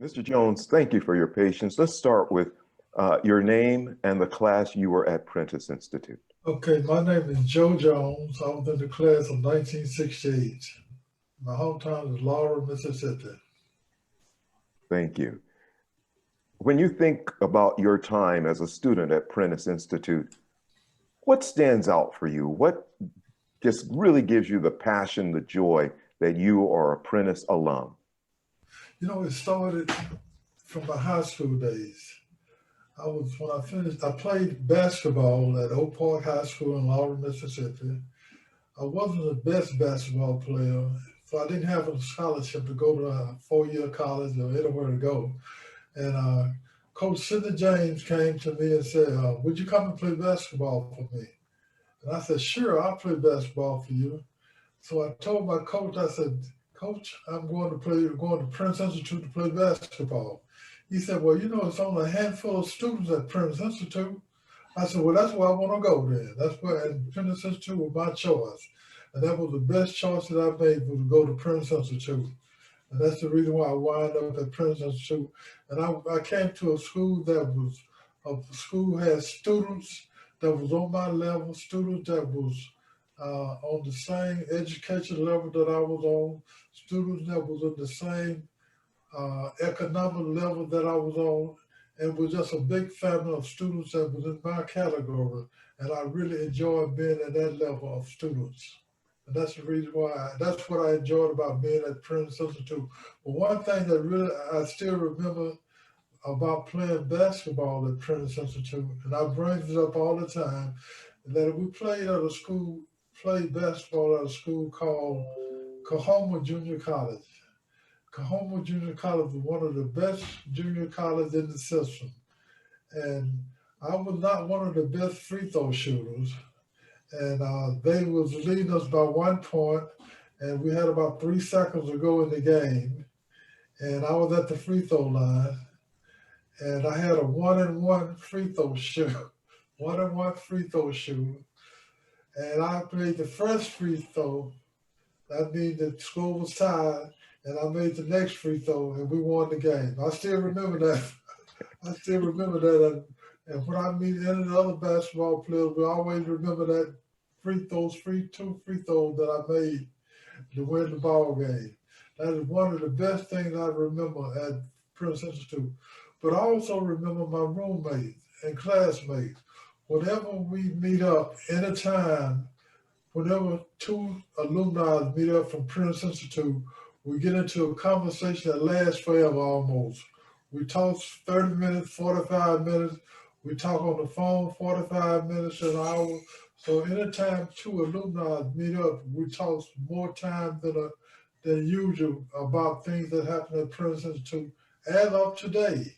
Mr. Jones, thank you for your patience. Let's start with your name and the class you were at Prentiss Institute. Okay, my name is Joe Jones. I was in the class of 1968. My hometown is Laurel, Mississippi. Thank you. When you think about your time as a student at Prentiss Institute, what stands out for you? What just really gives you the passion, the joy that you are a Prentiss alum? You know, it started from my high school days. When I finished, I played basketball at Oak Park High School in Laurel, Mississippi. I wasn't the best basketball player, so I didn't have a scholarship to go to a four-year college or anywhere to go. And Coach Sidney James came to me and said, would you come and play basketball for me? And I said, sure, I'll play basketball for you. So I told my coach, I said, Coach, I'm going to Prentiss Institute to play basketball. He said, well, you know, it's only a handful of students at Prentiss Institute. I said, well, that's where I want to go then. And Prentiss Institute was my choice. And that was the best choice that I made, was to go to Prentiss Institute. And that's the reason why I wound up at Prentiss Institute. And I came to a school had students that was on my level, students that was on the same education level that I was on, students that was in the same economic level that I was on, and was just a big family of students that was in my category. And I really enjoyed being at that level of students. And that's the reason why, that's what I enjoyed about being at Prentiss Institute. But one thing that really I still remember about playing basketball at Prentiss Institute, and I bring it up all the time, that we played basketball at a school called Coahoma Junior College. Coahoma Junior College was one of the best junior colleges in the system. And I was not one of the best free throw shooters. And they was leading us by 1 point, and we had about 3 seconds to go in the game. And I was at the free throw line, and I had a 1-and-1 free throw shoot, 1-and-1 free throw shoot. And I made the first free throw. That means the score was tied, and I made the next free throw, and we won the game. I still remember that. I still remember that. And when I meet any of the other basketball players, we always remember that two free throws that I made to win the ball game. That is one of the best things I remember at Prentiss Institute. But I also remember my roommates and classmates. Whenever we meet up, anytime, whenever two alumni meet up from Prentiss Institute, we get into a conversation that lasts forever almost. We talk 30 minutes, 45 minutes. We talk on the phone 45 minutes to an hour. So anytime two alumni meet up, we talk more time than usual about things that happen at Prentiss Institute as of today.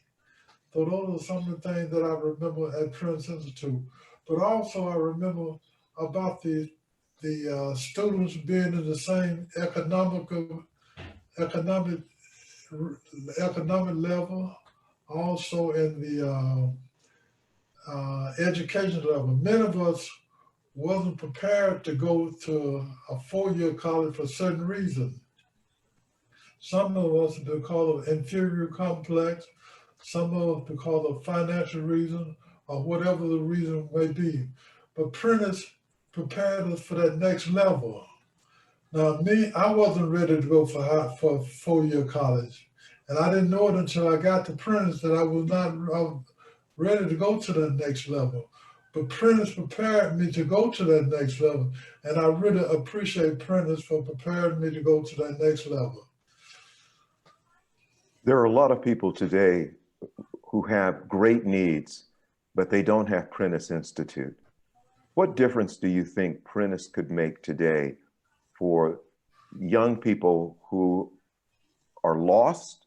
So those are some of the things that I remember at Prentiss Institute. But also I remember about the students being in the same economic level, also in the education level. Many of us wasn't prepared to go to a four-year college for certain reasons. Some of us because of inferior complex, some of us because of financial reasons, or whatever the reason may be. But Prentiss prepared us for that next level. Now, I wasn't ready to go for four-year college. And I didn't know it until I got to Prentiss that I was not ready to go to the next level. But Prentiss prepared me to go to that next level. And I really appreciate Prentiss for preparing me to go to that next level. There are a lot of people today who have great needs, but they don't have Prentiss Institute. What difference do you think Prentiss could make today for young people who are lost,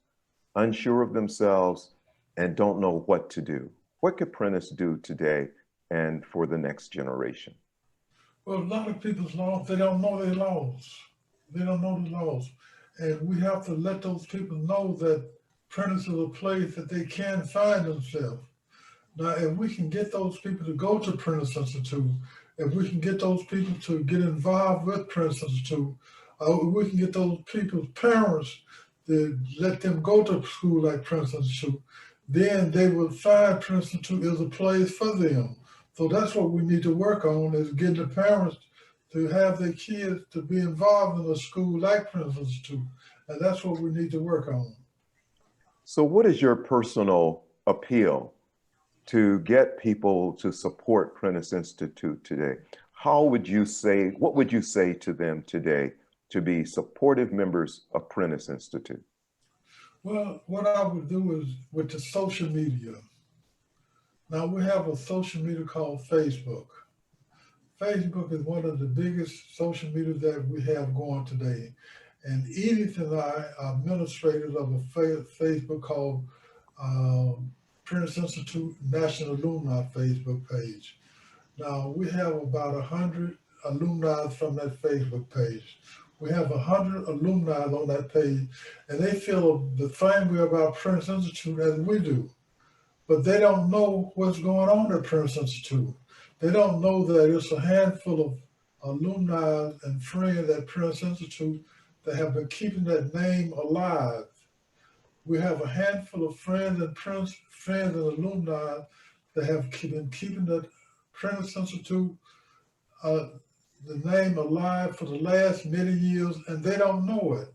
unsure of themselves, and don't know what to do? What could Prentiss do today and for the next generation? Well, a lot of people's lost. They don't know they're lost. They don't know they're lost. And we have to let those people know that Prentiss is a place that they can find themselves. Now, if we can get those people to go to Prentiss Institute, if we can get those people to get involved with Prentiss Institute, we can get those people's parents to let them go to school like Prentiss Institute, then they will find Prentiss Institute is a place for them. So that's what we need to work on, is getting the parents to have their kids to be involved in a school like Prentiss Institute. And that's what we need to work on. So what is your personal appeal to get people to support Prentiss Institute today? What would you say to them today to be supportive members of Prentiss Institute? Well, what I would do is with the social media. Now we have a social media called Facebook. Facebook is one of the biggest social media that we have going today. And Edith and I are administrators of a Facebook called Prentiss Institute National Alumni Facebook page. Now we have about 100 alumni from that Facebook page. We have 100 alumni on that page, and they feel the same way about Prentiss Institute as we do. But they don't know what's going on at Prentiss Institute. They don't know that it's a handful of alumni and friends at Prentiss Institute that have been keeping that name alive. We have a handful of friends and alumni that have been keeping that Prentiss Institute the name alive for the last many years, and they don't know it.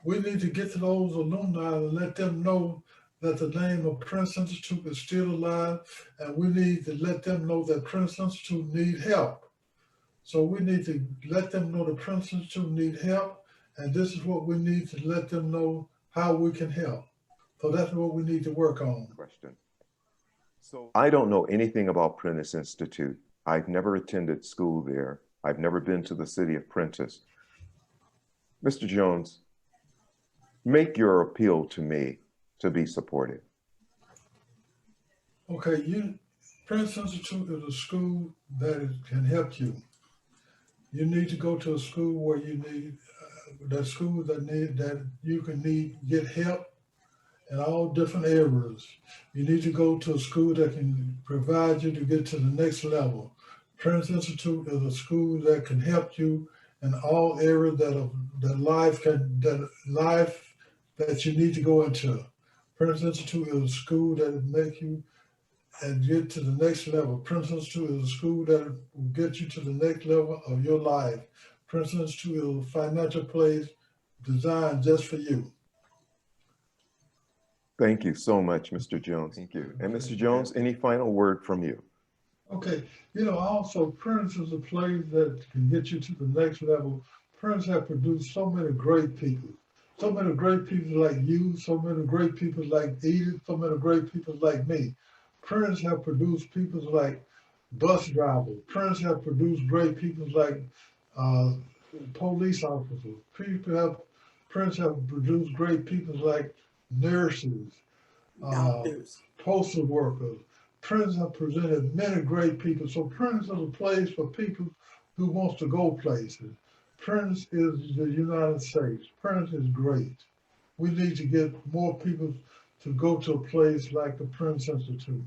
We need to get to those alumni and let them know that the name of Prentiss Institute is still alive, and we need to let them know that Prentiss Institute needs help. So we need to let them know that Prentiss Institute needs help, and this is what we need to let them know how we can help. So that's what we need to work on. Question. So I don't know anything about Prentiss Institute. I've never attended school there. I've never been to the city of Prentiss. Mr. Jones, make your appeal to me to be supportive. Okay, Prentiss Institute is a school that can help you. You need to go to a school where you need that you can get help in all different areas. You need to go to a school that can provide you to get to the next level. Prentiss Institute is a school that can help you in all areas that you need to go into. Prentiss Institute is a school that will make you and get to the next level. Prentiss Institute is a school that will get you to the next level of your life. Prentiss Institute is a financial place designed just for you. Thank you so much, Mr. Jones. Thank you. And Mr. Jones, any final word from you? Okay, also Prentiss is a place that can get you to the next level. Prentiss have produced so many great people. So many great people like you, so many great people like Edith, so many great people like me. Prentiss have produced people like bus drivers. Prentiss have produced great people like police officers. Prentiss have produced great people like nurses, postal workers. Prentiss have presented many great people. So Prentiss is a place for people who wants to go places. Prentiss is the United States. Prentiss is great. We need to get more people to go to a place like the Prentiss Institute.